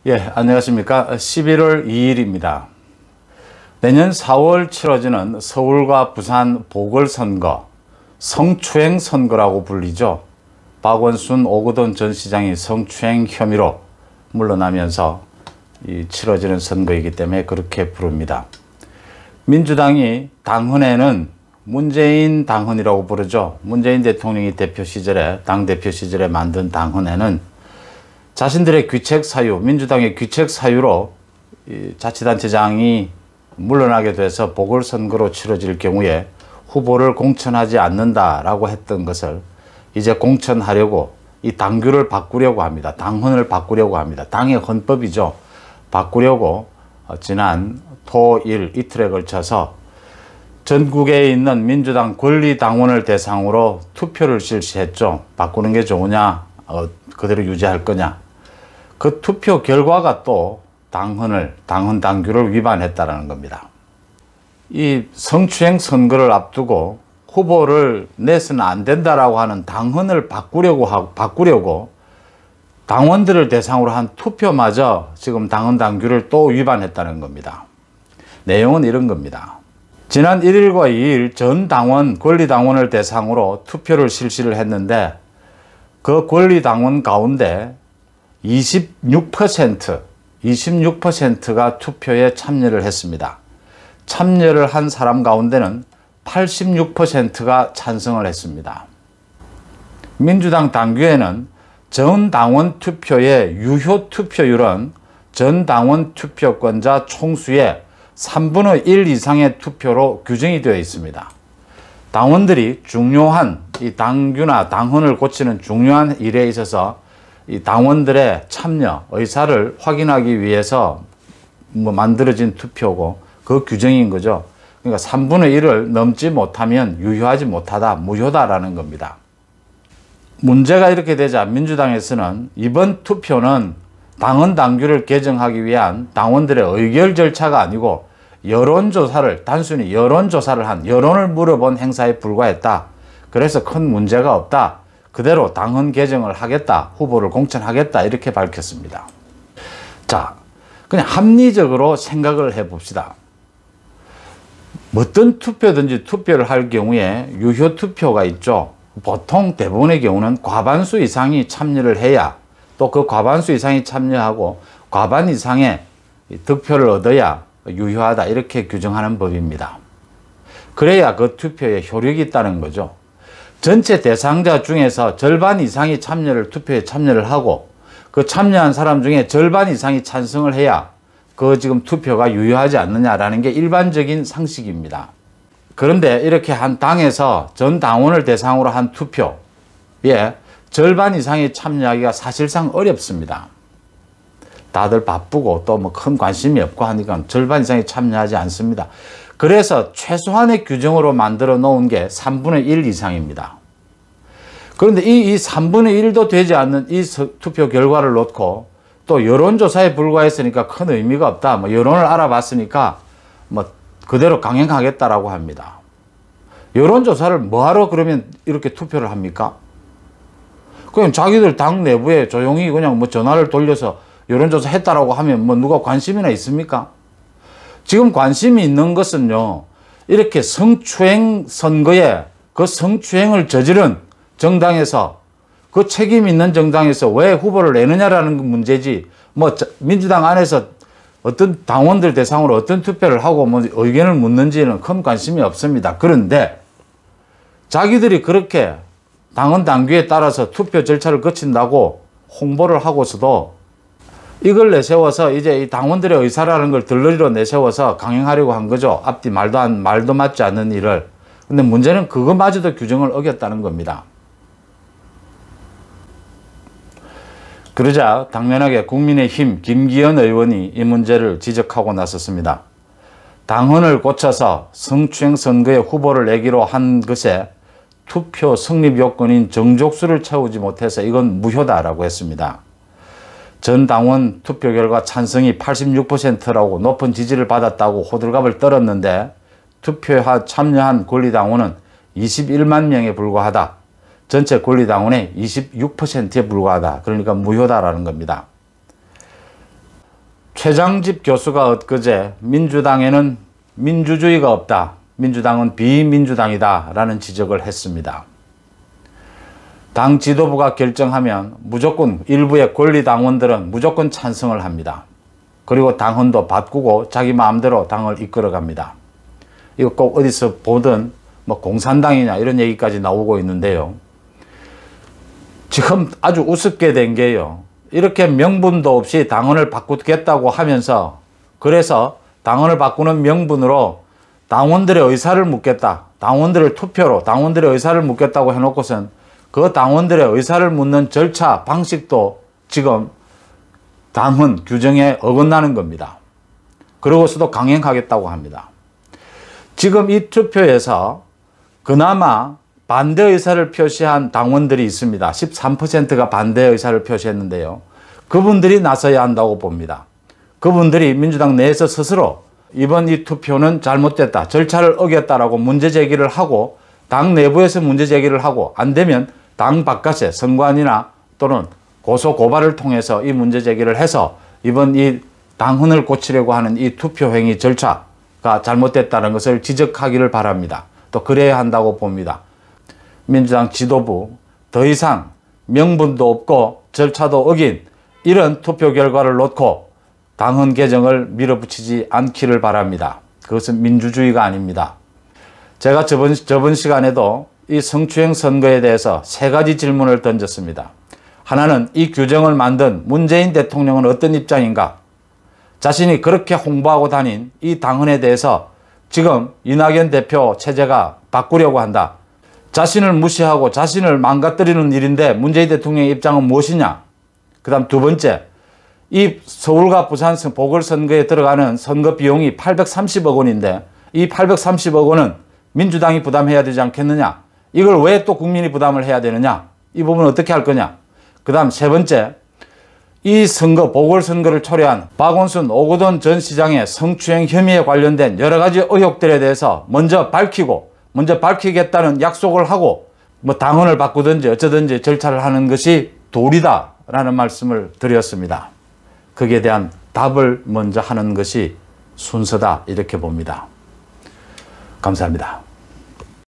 예, 안녕하십니까. 11월 2일입니다. 내년 4월 치러지는 서울과 부산 보궐선거, 성추행 선거라고 불리죠. 박원순, 오거돈 전 시장이 성추행 혐의로 물러나면서 치러지는 선거이기 때문에 그렇게 부릅니다. 민주당이 당헌에는 문재인 당헌이라고 부르죠. 문재인 대통령이 대표 시절에, 당대표 시절에 만든 당헌에는 자신들의 귀책 사유, 민주당의 귀책 사유로 자치단체장이 물러나게 돼서 보궐선거로 치러질 경우에 후보를 공천하지 않는다라고 했던 것을 이제 공천하려고 이 당규를 바꾸려고 합니다. 당헌을 바꾸려고 합니다. 당의 헌법이죠. 바꾸려고 지난 토일 이틀에 걸쳐서 전국에 있는 민주당 권리당원을 대상으로 투표를 실시했죠. 바꾸는 게 좋으냐, 그대로 유지할 거냐. 그 투표 결과가 또 당헌 당규를 위반했다는 겁니다. 이 성추행 선거를 앞두고 후보를 내서는 안 된다라고 하는 당헌을 바꾸려고 당원들을 대상으로 한 투표마저 지금 당헌 당규를 또 위반했다는 겁니다. 내용은 이런 겁니다. 지난 1일과 2일 전 당원, 권리당원을 대상으로 투표를 실시를 했는데 그 권리당원 가운데 26%가 투표에 참여를 했습니다. 참여를 한 사람 가운데는 86%가 찬성을 했습니다. 민주당 당규에는 전 당원 투표의 유효 투표율은 전 당원 투표권자 총수의 3분의 1 이상의 투표로 규정이 되어 있습니다. 당원들이 중요한 이 당규나 당헌을 고치는 중요한 일에 있어서 이 당원들의 참여, 의사를 확인하기 위해서 만들어진 투표고 그 규정인 거죠. 그러니까 3분의 1을 넘지 못하면 유효하지 못하다, 무효다라는 겁니다. 문제가 이렇게 되자 민주당에서는 이번 투표는 당헌 당규를 개정하기 위한 당원들의 의결 절차가 아니고 단순히 여론조사를 한, 여론을 물어본 행사에 불과했다. 그래서 큰 문제가 없다. 그대로 당헌 개정을 하겠다, 후보를 공천하겠다 이렇게 밝혔습니다. 자, 그냥 합리적으로 생각을 해봅시다. 어떤 투표든지 투표를 할 경우에 유효 투표가 있죠. 보통 대부분의 경우는 과반수 이상이 참여를 해야, 또 그 과반수 이상이 참여하고 과반 이상의 득표를 얻어야 유효하다 이렇게 규정하는 법입니다. 그래야 그 투표에 효력이 있다는 거죠. 전체 대상자 중에서 절반 이상이 투표에 참여를 하고 그 참여한 사람 중에 절반 이상이 찬성을 해야 그 지금 투표가 유효하지 않느냐라는 게 일반적인 상식입니다. 그런데 이렇게 한 당에서 전 당원을 대상으로 한 투표에 절반 이상이 참여하기가 사실상 어렵습니다. 다들 바쁘고 또 뭐 큰 관심이 없고 하니까 절반 이상이 참여하지 않습니다. 그래서 최소한의 규정으로 만들어 놓은 게 3분의 1 이상입니다. 그런데 이 3분의 1도 되지 않는 이 투표 결과를 놓고 또 여론조사에 불과했으니까 큰 의미가 없다. 여론을 알아봤으니까 그대로 강행하겠다라고 합니다. 여론조사를 뭐하러 그러면 이렇게 투표를 합니까? 그냥 자기들 당 내부에 조용히 그냥 전화를 돌려서 여론조사 했다라고 하면 누가 관심이나 있습니까? 지금 관심이 있는 것은요, 이렇게 성추행 선거에 그 성추행을 저지른 정당에서, 그 책임 있는 정당에서 왜 후보를 내느냐라는 문제지, 민주당 안에서 어떤 당원들 대상으로 어떤 투표를 하고 의견을 묻는지는 큰 관심이 없습니다. 그런데 자기들이 그렇게 당헌 당규에 따라서 투표 절차를 거친다고 홍보를 하고서도 이걸 내세워서 이제 이 당원들의 의사라는 걸 들러리로 내세워서 강행하려고 한 거죠. 앞뒤 말도 맞지 않는 일을. 근데 문제는 그것마저도 규정을 어겼다는 겁니다. 그러자 당면하게 국민의힘 김기현 의원이 이 문제를 지적하고 나섰습니다. 당헌을 고쳐서 성추행 선거에 후보를 내기로 한 것에 투표 성립 요건인 정족수를 채우지 못해서 이건 무효다라고 했습니다. 전 당원 투표 결과 찬성이 86%라고 높은 지지를 받았다고 호들갑을 떨었는데 투표에 참여한 권리당원은 21만 명에 불과하다. 전체 권리당원의 26%에 불과하다. 그러니까 무효다라는 겁니다. 최장집 교수가 엊그제 민주당에는 민주주의가 없다, 민주당은 비민주당이다 라는 지적을 했습니다. 당 지도부가 결정하면 무조건 일부의 권리당원들은 무조건 찬성을 합니다. 그리고 당헌도 바꾸고 자기 마음대로 당을 이끌어갑니다. 이거 꼭 어디서 보든 뭐 공산당이냐 이런 얘기까지 나오고 있는데요. 지금 아주 우습게 된 게요. 이렇게 명분도 없이 당헌을 바꾸겠다고 하면서, 그래서 당헌을 바꾸는 명분으로 당원들의 의사를 묻겠다, 당원들을 투표로 당원들의 의사를 묻겠다고 해놓고선 그 당원들의 의사를 묻는 절차 방식도 지금 당헌 규정에 어긋나는 겁니다. 그러고서도 강행하겠다고 합니다. 지금 이 투표에서 그나마 반대 의사를 표시한 당원들이 있습니다. 13%가 반대 의사를 표시했는데요. 그분들이 나서야 한다고 봅니다. 그분들이 민주당 내에서 스스로 이번 이 투표는 잘못됐다, 절차를 어겼다라고 문제 제기를 하고, 당 내부에서 문제 제기를 하고, 안 되면 당 바깥에 선관위나 또는 고소 고발을 통해서 이 문제 제기를 해서 이번 이 당헌을 고치려고 하는 이 투표 행위 절차가 잘못됐다는 것을 지적하기를 바랍니다. 또 그래야 한다고 봅니다. 민주당 지도부 더 이상 명분도 없고 절차도 어긴 이런 투표 결과를 놓고 당헌 개정을 밀어붙이지 않기를 바랍니다. 그것은 민주주의가 아닙니다. 제가 저번 시간에도 이 성추행 선거에 대해서 3가지 질문을 던졌습니다. 하나는 이 규정을 만든 문재인 대통령은 어떤 입장인가? 자신이 그렇게 홍보하고 다닌 이 당헌에 대해서 지금 이낙연 대표 체제가 바꾸려고 한다, 자신을 무시하고 자신을 망가뜨리는 일인데 문재인 대통령의 입장은 무엇이냐? 그 다음 두 번째, 이 서울과 부산 보궐선거에 들어가는 선거 비용이 830억 원인데 이 830억 원은 민주당이 부담해야 되지 않겠느냐? 이걸 왜 또 국민이 부담을 해야 되느냐? 이 부분은 어떻게 할 거냐? 그 다음 세 번째, 이 선거, 보궐선거를 초래한 박원순, 오거돈 전 시장의 성추행 혐의에 관련된 여러 가지 의혹들에 대해서 먼저 밝히겠다는 약속을 하고 뭐 당헌을 바꾸든지 어쩌든지 절차를 하는 것이 도리다라는 말씀을 드렸습니다. 거기에 대한 답을 먼저 하는 것이 순서다, 이렇게 봅니다. 감사합니다.